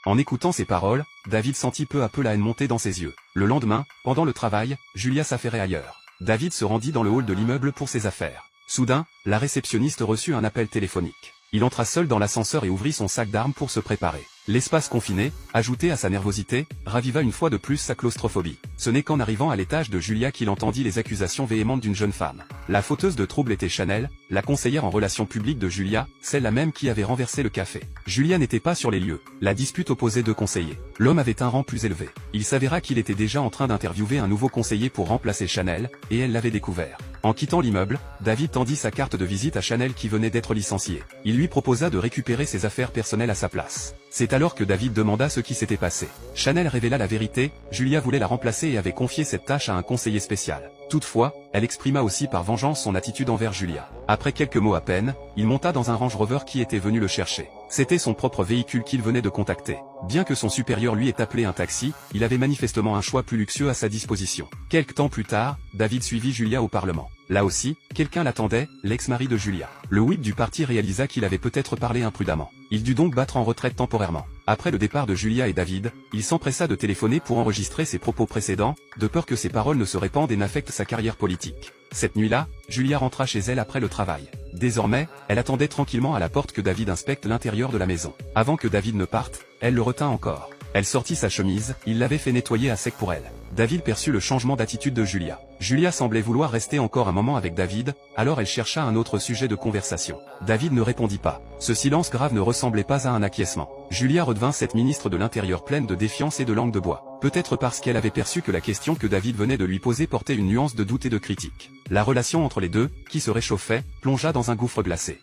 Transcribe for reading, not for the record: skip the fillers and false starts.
En écoutant ces paroles, David sentit peu à peu la haine monter dans ses yeux. Le lendemain, pendant le travail, Julia s'affairait ailleurs. David se rendit dans le hall de l'immeuble pour ses affaires. Soudain, la réceptionniste reçut un appel téléphonique. Il entra seul dans l'ascenseur et ouvrit son sac d'armes pour se préparer. L'espace confiné, ajouté à sa nervosité, raviva une fois de plus sa claustrophobie. Ce n'est qu'en arrivant à l'étage de Julia qu'il entendit les accusations véhémentes d'une jeune femme. La fauteuse de troubles était Chanel, la conseillère en relations publiques de Julia, celle-là même qui avait renversé le café. Julia n'était pas sur les lieux. La dispute opposait deux conseillers. L'homme avait un rang plus élevé. Il s'avéra qu'il était déjà en train d'interviewer un nouveau conseiller pour remplacer Chanel, et elle l'avait découvert. En quittant l'immeuble, David tendit sa carte de visite à Chanel qui venait d'être licenciée. Il lui proposa de récupérer ses affaires personnelles à sa place. C'est alors que David demanda ce qui s'était passé. Chanel révéla la vérité, Julia voulait la remplacer et avait confié cette tâche à un conseiller spécial. Toutefois, elle exprima aussi par vengeance son attitude envers Julia. Après quelques mots à peine, il monta dans un Range Rover qui était venu le chercher. C'était son propre véhicule qu'il venait de contacter. Bien que son supérieur lui ait appelé un taxi, il avait manifestement un choix plus luxueux à sa disposition. Quelque temps plus tard, David suivit Julia au Parlement. Là aussi, quelqu'un l'attendait, l'ex-mari de Julia. Le whip du parti réalisa qu'il avait peut-être parlé imprudemment. Il dut donc battre en retraite temporairement. Après le départ de Julia et David, il s'empressa de téléphoner pour enregistrer ses propos précédents, de peur que ses paroles ne se répandent et n'affectent sa carrière politique. Cette nuit-là, Julia rentra chez elle après le travail. Désormais, elle attendait tranquillement à la porte que David inspecte l'intérieur de la maison. Avant que David ne parte, elle le retint encore. Elle sortit sa chemise, il l'avait fait nettoyer à sec pour elle. David perçut le changement d'attitude de Julia. Julia semblait vouloir rester encore un moment avec David, alors elle chercha un autre sujet de conversation. David ne répondit pas. Ce silence grave ne ressemblait pas à un acquiescement. Julia redevint cette ministre de l'Intérieur pleine de défiance et de langue de bois. Peut-être parce qu'elle avait perçu que la question que David venait de lui poser portait une nuance de doute et de critique. La relation entre les deux, qui se réchauffait, plongea dans un gouffre glacé.